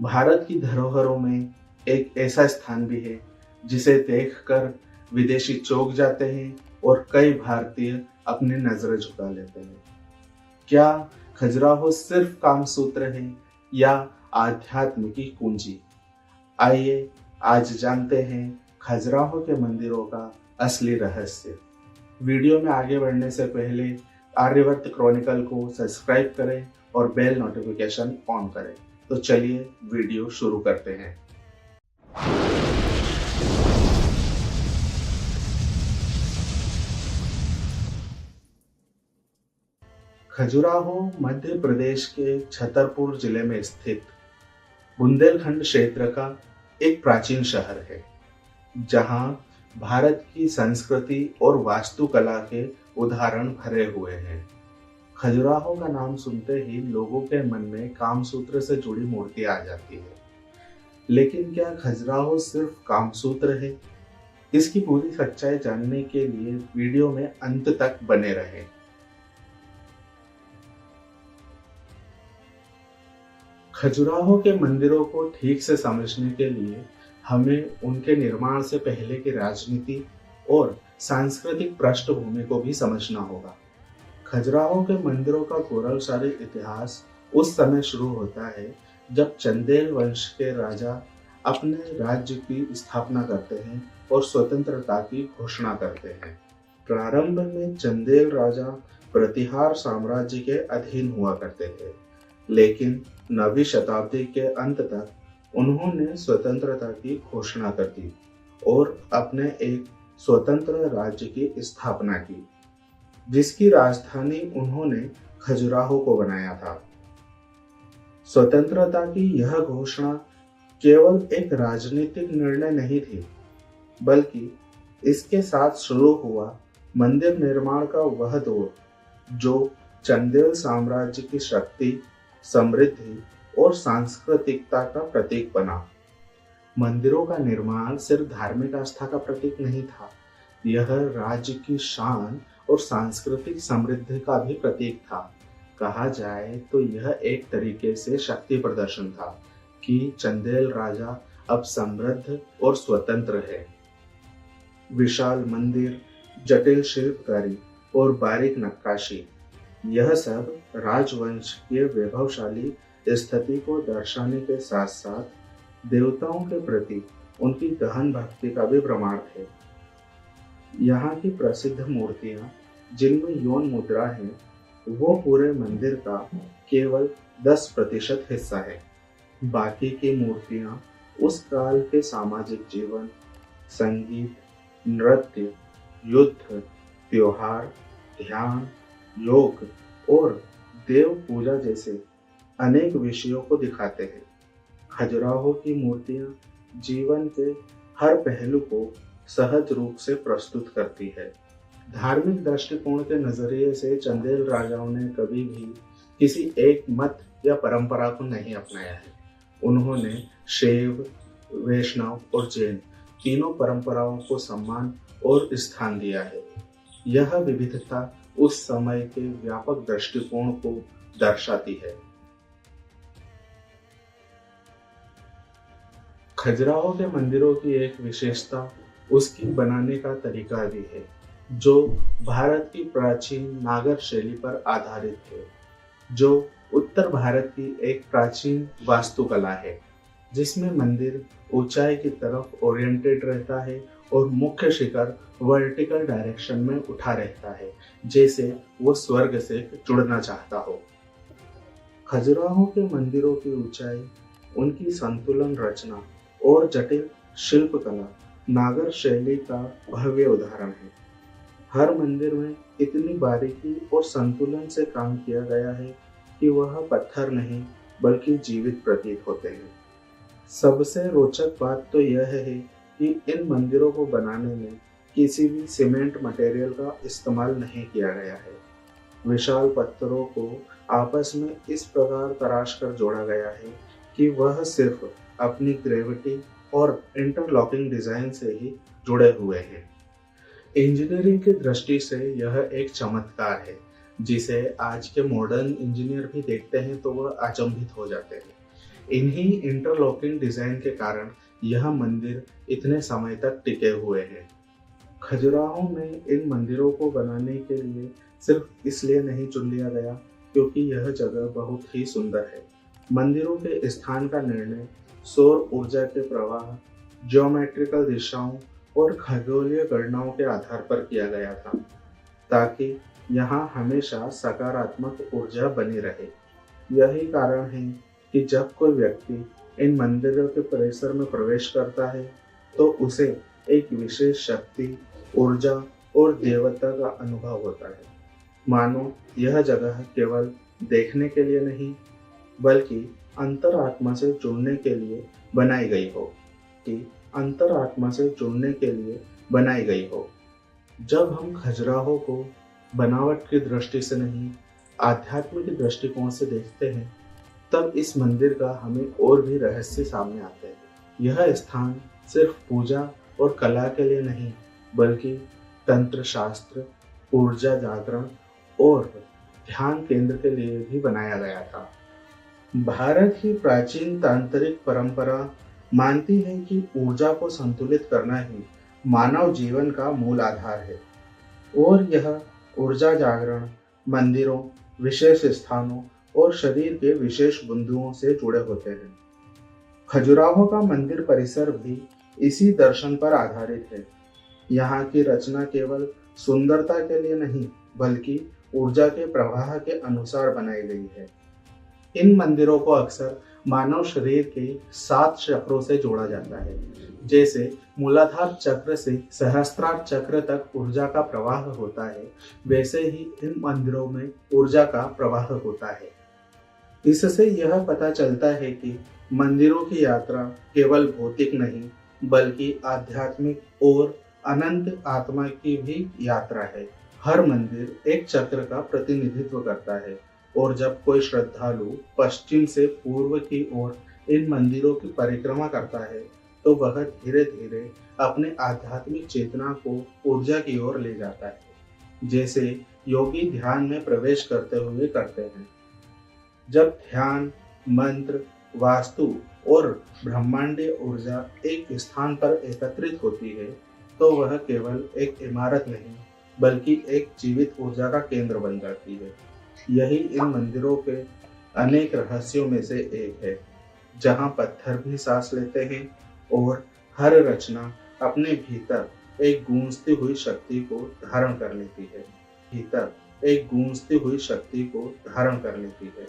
भारत की धरोहरों में एक ऐसा स्थान भी है जिसे देखकर विदेशी चौंक जाते हैं और कई भारतीय अपनी नजरें झुका लेते हैं। क्या खजुराहो सिर्फ कामसूत्र है या आध्यात्म की कुंजी? आइए आज जानते हैं खजुराहो के मंदिरों का असली रहस्य। वीडियो में आगे बढ़ने से पहले आर्यवर्त क्रॉनिकल को सब्सक्राइब करें और बेल नोटिफिकेशन ऑन करें। तो चलिए वीडियो शुरू करते हैं। खजुराहो मध्य प्रदेश के छतरपुर जिले में स्थित बुंदेलखंड क्षेत्र का एक प्राचीन शहर है, जहां भारत की संस्कृति और वास्तुकला के उदाहरण भरे हुए हैं। खजुराहो का नाम सुनते ही लोगों के मन में कामसूत्र से जुड़ी मूर्ति आ जाती है। लेकिन क्या खजुराहो सिर्फ कामसूत्र है? इसकी पूरी सच्चाई जानने के लिए वीडियो में अंत तक बने रहें। खजुराहो के मंदिरों को ठीक से समझने के लिए हमें उनके निर्माण से पहले की राजनीति और सांस्कृतिक पृष्ठभूमि को भी समझना होगा। खजुराहो के मंदिरों का गौरवशाली इतिहास उस समय शुरू होता है जब चंदेल वंश के राजा अपने राज्य की स्थापना करते हैं और स्वतंत्रता की घोषणा करते हैं। प्रारंभ में चंदेल राजा प्रतिहार साम्राज्य के अधीन हुआ करते थे, लेकिन 9वीं शताब्दी के अंत तक उन्होंने स्वतंत्रता की घोषणा कर दी और अपने एक स्वतंत्र राज्य की स्थापना की, जिसकी राजधानी उन्होंने खजुराहो को बनाया था। स्वतंत्रता की यह घोषणा केवल एक राजनीतिक निर्णय नहीं थी, बल्कि इसके साथ शुरू हुआ मंदिर निर्माण का वह दौर जो चंदेल साम्राज्य की शक्ति, समृद्धि और सांस्कृतिकता का प्रतीक बना। मंदिरों का निर्माण सिर्फ धार्मिक आस्था का प्रतीक नहीं था, यह राज्य की शान और सांस्कृतिक समृद्धि का भी प्रतीक था। कहा जाए तो यह एक तरीके से शक्ति प्रदर्शन था कि चंदेल राजा अब समृद्ध और स्वतंत्र है। विशाल मंदिर, जटिल शिल्पकारी और बारीक नक्काशी, यह सब राजवंश के वैभवशाली स्थिति को दर्शाने के साथ साथ देवताओं के प्रति उनकी गहन भक्ति का भी प्रमाण थे। यहाँ की प्रसिद्ध मूर्तियां जिनमें यौन मुद्रा है, वो पूरे मंदिर का केवल 10% हिस्सा है। बाकी की मूर्तियां उस काल के सामाजिक जीवन, संगीत, नृत्य, युद्ध, त्योहार, ध्यान, योग और देव पूजा जैसे अनेक विषयों को दिखाते हैं। खजुराहो की मूर्तियां जीवन के हर पहलू को सहज रूप से प्रस्तुत करती है। धार्मिक दृष्टिकोण के नजरिए से चंदेल राजाओं ने कभी भी किसी एक मत या परंपरा को नहीं अपनाया है। उन्होंने शैव, वैष्णव और जैन तीनों परंपराओं को सम्मान और स्थान दिया है। यह विविधता उस समय के व्यापक दृष्टिकोण को दर्शाती है। खजुराहो के मंदिरों की एक विशेषता उसकी बनाने का तरीका भी है, जो भारत की प्राचीन नागर शैली पर आधारित है, जो उत्तर भारत की एक प्राचीन वास्तुकला है, जिसमें मंदिर ऊंचाई की तरफ ओरिएंटेड रहता है और मुख्य शिखर वर्टिकल डायरेक्शन में उठा रहता है, जैसे वो स्वर्ग से जुड़ना चाहता हो। खजुराहो के मंदिरों की ऊंचाई, उनकी संतुलन रचना और जटिल शिल्पकला नागर शैली का भव्य उदाहरण है। हर मंदिर में इतनी बारीकी और संतुलन से काम किया गया है कि वह पत्थर नहीं बल्कि जीवित प्रतीत होते हैं। सबसे रोचक बात तो यह है कि इन मंदिरों को बनाने में किसी भी सीमेंट मटेरियल का इस्तेमाल नहीं किया गया है। विशाल पत्थरों को आपस में इस प्रकार तराश कर जोड़ा गया है कि वह सिर्फ अपनी ग्रेविटी और इंटरलॉकिंग डिजाइन से ही जुड़े हुए हैं। इंजीनियरिंग की दृष्टि से यह एक चमत्कार है, जिसे आज के मॉडर्न इंजीनियर भी देखते हैं तो वह अचंभित हो जाते हैं। इन्हीं इंटरलॉकिंग डिजाइन के कारण यह मंदिर इतने समय तक टिके हुए हैं। खजुराहो में इन मंदिरों को बनाने के लिए सिर्फ इसलिए नहीं चुन लिया गया क्योंकि यह जगह बहुत ही सुंदर है। मंदिरों के स्थान का निर्णय सौर ऊर्जा के प्रवाह, ज्योमेट्रिकल दिशाओं और खगोलीय गणनाओं के आधार पर किया गया था, ताकि यहाँ हमेशा सकारात्मक ऊर्जा बनी रहे। यही कारण है कि जब कोई व्यक्ति इन मंदिरों के परिसर में प्रवेश करता है तो उसे एक विशेष शक्ति, ऊर्जा और देवता का अनुभव होता है, मानो यह जगह केवल देखने के लिए नहीं बल्कि अंतरात्मा से जुड़ने के लिए बनाई गई हो कि अंतरात्मा से जुड़ने के लिए बनाई गई हो। जब हम खजुराहो को बनावट की दृष्टि से नहीं, आध्यात्मिक दृष्टिकोण से देखते हैं, तब इस मंदिर का हमें और भी रहस्य सामने आते हैं। यह स्थान सिर्फ पूजा और कला के लिए नहीं, बल्कि तंत्र शास्त्र, ऊर्जा जागरण और ध्यान केंद्र के लिए भी बनाया गया था। भारत की प्राचीन तांत्रिक परंपरा मानती है कि ऊर्जा को संतुलित करना ही मानव जीवन का मूल आधार है और यह ऊर्जा जागरण मंदिरों, विशेष स्थानों और शरीर के विशेष बिंदुओं से जुड़े होते हैं। खजुराहो का मंदिर परिसर भी इसी दर्शन पर आधारित है। यहाँ की रचना केवल सुंदरता के लिए नहीं बल्कि ऊर्जा के प्रवाह के अनुसार बनाई गई है। इन मंदिरों को अक्सर मानव शरीर के 7 चक्रों से जोड़ा जाता है। जैसे मूलाधार चक्र से सहस्त्रार चक्र तक ऊर्जा का प्रवाह होता है, वैसे ही इन मंदिरों में ऊर्जा का प्रवाह होता है। इससे यह पता चलता है कि मंदिरों की यात्रा केवल भौतिक नहीं बल्कि आध्यात्मिक और अनंत आत्मा की भी यात्रा है। हर मंदिर एक चक्र का प्रतिनिधित्व करता है और जब कोई श्रद्धालु पश्चिम से पूर्व की ओर इन मंदिरों की परिक्रमा करता है तो वह धीरे धीरे अपने आध्यात्मिक चेतना को ऊर्जा की ओर ले जाता है, जैसे योगी ध्यान में प्रवेश करते हुए करते हैं। जब ध्यान, मंत्र, वास्तु और ब्रह्मांडीय ऊर्जा एक स्थान पर एकत्रित होती है तो वह केवल एक इमारत नहीं बल्कि एक जीवित ऊर्जा का केंद्र बन जाती है। यही इन मंदिरों के अनेक रहस्यों में से एक है, जहां पत्थर भी सांस लेते हैं और हर रचना अपने भीतर एक गूंजती हुई शक्ति को धारण कर लेती है।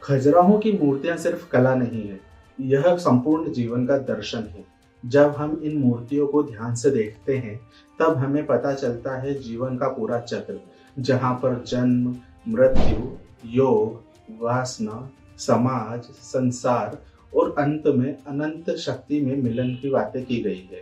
खजुराहो की मूर्तियां सिर्फ कला नहीं है, यह संपूर्ण जीवन का दर्शन है। जब हम इन मूर्तियों को ध्यान से देखते हैं तब हमें पता चलता है जीवन का पूरा चक्र, जहां पर जन्म, मृत्यु, योग, वासना, समाज, संसार और अंत में अनंत शक्ति में मिलन की बातें की गई है।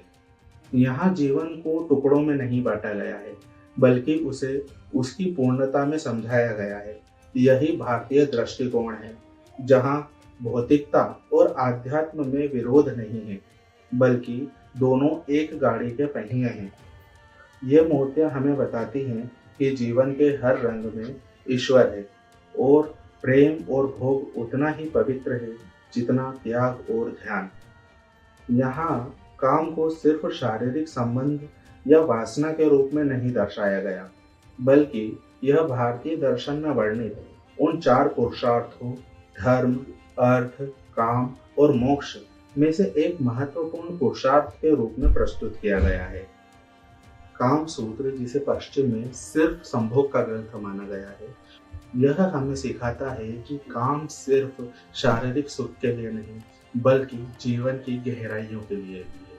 यहाँ जीवन को टुकड़ों में नहीं बांटा गया है बल्कि उसे उसकी पूर्णता में समझाया गया है। यही भारतीय दृष्टिकोण है, जहाँ भौतिकता और आध्यात्म में विरोध नहीं है बल्कि दोनों एक गाड़ी के पहिए हैं। ये मूर्तियां हमें बताती हैं कि जीवन के हर रंग में ईश्वर है और प्रेम और भोग उतना ही पवित्र है जितना त्याग और ध्यान। यहाँ काम को सिर्फ शारीरिक संबंध या वासना के रूप में नहीं दर्शाया गया, बल्कि यह भारतीय दर्शन में वर्णित उन 4 पुरुषार्थों धर्म, अर्थ, काम और मोक्ष में से एक महत्वपूर्ण पुरुषार्थ के रूप में प्रस्तुत किया गया है। काम सूत्र, जिसे पश्चिम में सिर्फ संभोग का ग्रंथ माना गया है, यह हमें सिखाता है कि काम सिर्फ शारीरिक सुख के लिए नहीं बल्कि जीवन की गहराइयों के लिए भी है।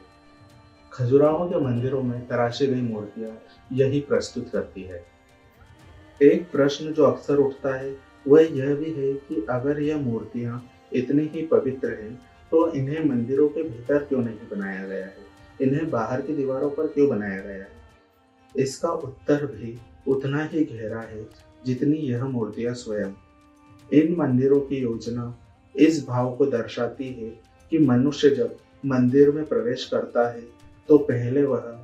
खजुराहो के मंदिरों में तराशी गई मूर्तियां यही प्रस्तुत करती है। एक प्रश्न जो अक्सर उठता है वह यह भी है कि अगर यह मूर्तियां इतनी ही पवित्र हैं तो इन्हें मंदिरों के भीतर क्यों नहीं बनाया गया है, इन्हें बाहर की दीवारों पर क्यों बनाया गया है? इसका उत्तर भी उतना ही गहरा है जितनी यह मूर्तियां स्वयं। इन मंदिरों की योजना इस भाव को दर्शाती है कि मनुष्य जब मंदिर में प्रवेश करता है तो पहले वह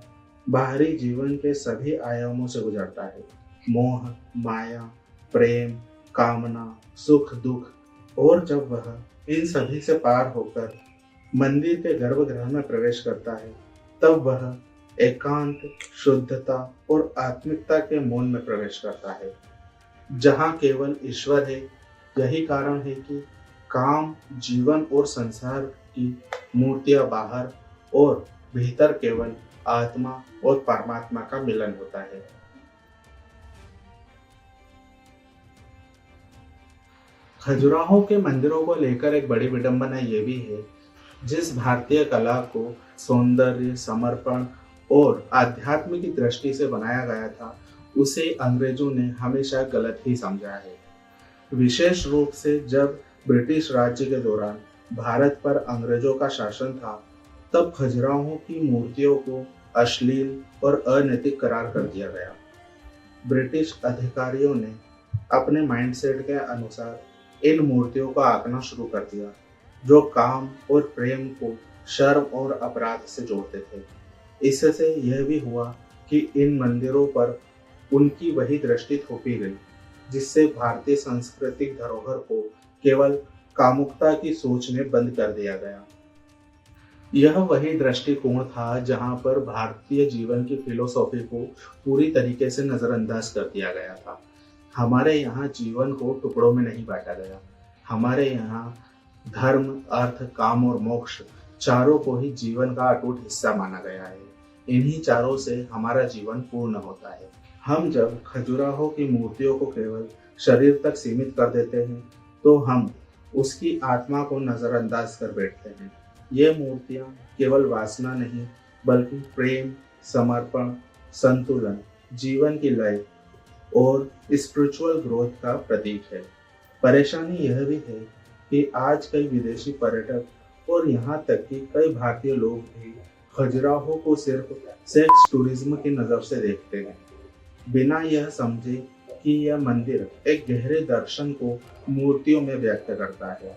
बाहरी जीवन के सभी आयामों से गुजरता है। मोह, माया, प्रेम, कामना, सुख, दुख, और जब वह इन सभी से पार होकर मंदिर के गर्भगृह में प्रवेश करता है, तब वह एकांत, शुद्धता और आत्मिकता के मौन में प्रवेश करता है, जहाँ केवल ईश्वर है। यही कारण है कि काम, जीवन और संसार की मूर्तियां बाहर और भीतर केवल आत्मा और परमात्मा का मिलन होता है। खजुराहो के मंदिरों को लेकर एक बड़ी विडंबना ये भी है, जिस भारतीय कला को सौंदर्य, समर्पण और आध्यात्म की दृष्टि से बनाया गया था, उसे अंग्रेजों ने हमेशा गलत ही समझा है। विशेष रूप से जब ब्रिटिश राज्य के दौरान भारत पर अंग्रेजों का शासन था, तब खजुराहो की मूर्तियों को अश्लील और अनैतिक करार कर दिया गया। ब्रिटिश अधिकारियों ने अपने माइंडसेट के अनुसार इन मूर्तियों को आंकना शुरू कर दिया, जो काम और प्रेम को शर्म और अपराध से जोड़ते थे। इससे यह भी हुआ कि इन मंदिरों पर उनकी वही दृष्टि थोपी गई, जिससे भारतीय सांस्कृतिक धरोहर को केवल कामुकता की सोच में बंद कर दिया गया। यह वही दृष्टिकोण था जहां पर भारतीय जीवन की फिलोसॉफी को पूरी तरीके से नजरअंदाज कर दिया गया था। हमारे यहाँ जीवन को टुकड़ों में नहीं बांटा गया। हमारे यहाँ धर्म, अर्थ, काम और मोक्ष चारों को ही जीवन का अटूट हिस्सा माना गया है। इन्हीं चारों से हमारा जीवन पूर्ण होता है। हम जब खजुराहो की मूर्तियों को केवल शरीर तक सीमित कर देते हैं, तो हम उसकी आत्मा को नजरअंदाज कर बैठते हैं। ये मूर्तियाँ केवल वासना नहीं, बल्कि प्रेम, समर्पण, संतुलन, जीवन की लय और स्पिरिचुअल ग्रोथ का प्रतीक है। परेशानी यह भी है कि आज कई विदेशी पर्यटक और यहाँ तक कि कई भारतीय लोग भी खजुराहो को सिर्फ सेक्स टूरिज्म की नज़र से देखते हैं, बिना यह समझे कि यह मंदिर एक गहरे दर्शन को मूर्तियों में व्यक्त करता है।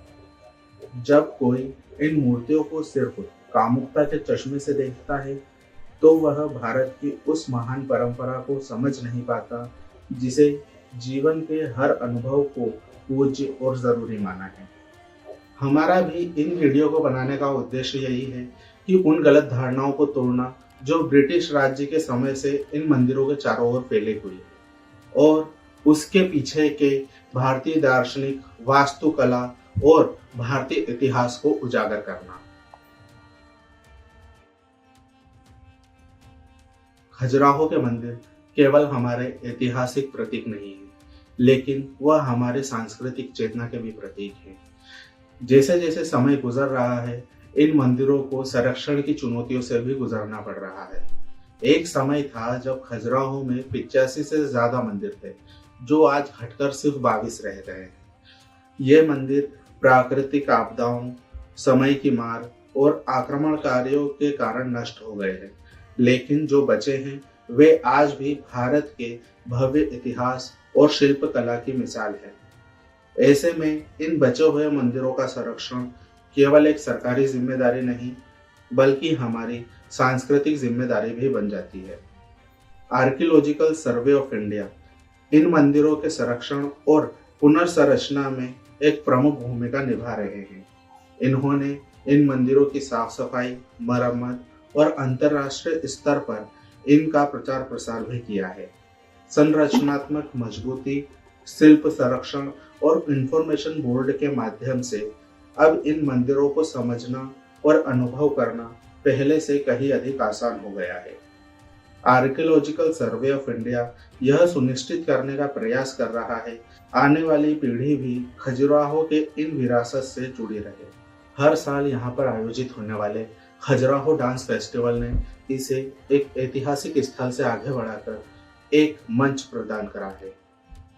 जब कोई इन मूर्तियों को सिर्फ कामुकता के चश्मे से देखता है, तो वह भारत की उस महान परंपरा को समझ नहीं पाता, जिसे जीवन के हर अनुभव को पूज्य और जरूरी माना है। हमारा भी इन वीडियो को बनाने का उद्देश्य यही है कि उन गलत धारणाओं को तोड़ना जो ब्रिटिश राज्य के समय से इन मंदिरों के चारों ओर फैली हुई है, और उसके पीछे के भारतीय दार्शनिक, वास्तुकला और भारतीय इतिहास को उजागर करना। खजुराहो के मंदिर केवल हमारे ऐतिहासिक प्रतीक नहीं है, लेकिन वह हमारे सांस्कृतिक चेतना के भी प्रतीक है। जैसे जैसे समय गुजर रहा है, इन मंदिरों को संरक्षण की चुनौतियों से भी गुजरना पड़ रहा है। एक समय था जब खजुराहो में 85 से ज्यादा मंदिर थे, जो आज घटकर सिर्फ 22 रह गए हैं। ये मंदिर प्राकृतिक आपदाओं, समय की मार और आक्रमणकारियों के कारण नष्ट हो गए हैं, लेकिन जो बचे हैं वे आज भी भारत के भव्य इतिहास और शिल्पकला की मिसाल है। ऐसे में इन बचे हुए मंदिरों का संरक्षण केवल एक सरकारी जिम्मेदारी नहीं, बल्कि हमारी सांस्कृतिक जिम्मेदारी भी बन जाती है। Archaeological survey of India in मंदिरों के संरक्षण और पुनर्संरचना में एक प्रमुख भूमिका निभा रहे हैं। इन्होंने इन मंदिरों की साफ सफाई, मरम्मत और अंतर्राष्ट्रीय स्तर पर इनका प्रचार प्रसार भी किया है। संरचनात्मक मजबूती, शिल्प संरक्षण और इंफॉर्मेशन बोर्ड के माध्यम से अब इन मंदिरों को समझना और अनुभव करना पहले से कहीं अधिक आसान हो गया है। आर्कियोलॉजिकल सर्वे ऑफ इंडिया यह सुनिश्चित करने का प्रयास कर रहा है आने वाली पीढ़ी भी खजुराहो के इन विरासत से जुड़ी रहे। हर साल यहाँ पर आयोजित होने वाले खजुराहो डांस फेस्टिवल ने इसे एक ऐतिहासिक स्थल से आगे बढ़ाकर एक मंच प्रदान करा है,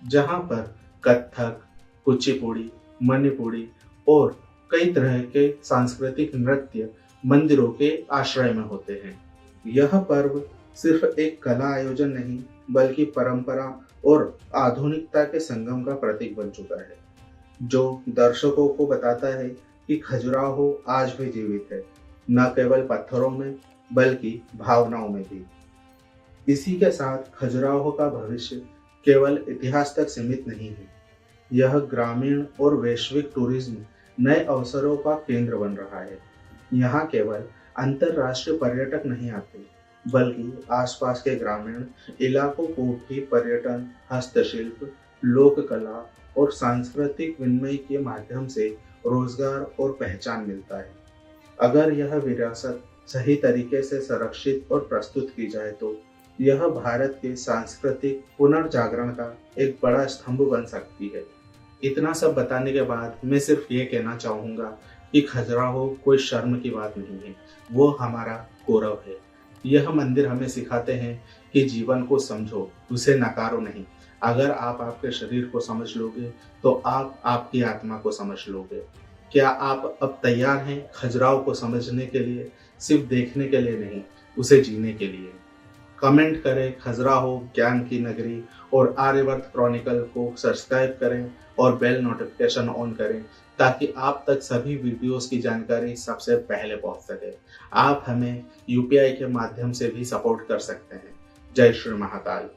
जहाँ पर कथक, कुचिपुड़ी, मणिपुरी और कई तरह के सांस्कृतिक नृत्य मंदिरों के आश्रय में होते हैं। यह पर्व सिर्फ एक कला आयोजन नहीं, बल्कि परंपरा और आधुनिकता के संगम का प्रतीक बन चुका है, जो दर्शकों को बताता है कि खजुराहो आज भी जीवित है, न केवल पत्थरों में बल्कि भावनाओं में भी। इसी के साथ खजुराहो का भविष्य केवल इतिहास तक सीमित नहीं है। यह ग्रामीण और वैश्विक टूरिज्म नए अवसरों का केंद्र बन रहा है। यहाँ केवल अंतर्राष्ट्रीय पर्यटक नहीं आते, बल्कि आसपास के ग्रामीण इलाकों को भी पर्यटन, हस्तशिल्प, लोक कला और सांस्कृतिक विनिमय के माध्यम से रोजगार और पहचान मिलता है। अगर यह विरासत सही तरीके से संरक्षित और प्रस्तुत की जाए तो यह भारत के सांस्कृतिक पुनर्जागरण का एक बड़ा स्तंभ बन सकती है। इतना सब बताने के बाद मैं सिर्फ ये कहना चाहूँगा कि खजुराहो कोई शर्म की बात नहीं है, वो हमारा गौरव है। यह मंदिर हमें सिखाते हैं कि जीवन को समझो, उसे नकारो नहीं। अगर आप आपके शरीर को समझ लोगे तो आप आपकी आत्मा को समझ लोगे। क्या आप अब तैयार हैं खजुराहो को समझने के लिए, सिर्फ देखने के लिए नहीं, उसे जीने के लिए? कमेंट करें खजुराहो ज्ञान की नगरी और आर्यवर्त क्रॉनिकल को सब्सक्राइब करें और बेल नोटिफिकेशन ऑन करें ताकि आप तक सभी वीडियोस की जानकारी सबसे पहले पहुंच सके। आप हमें यूपीआई के माध्यम से भी सपोर्ट कर सकते हैं। जय श्री महाकाल।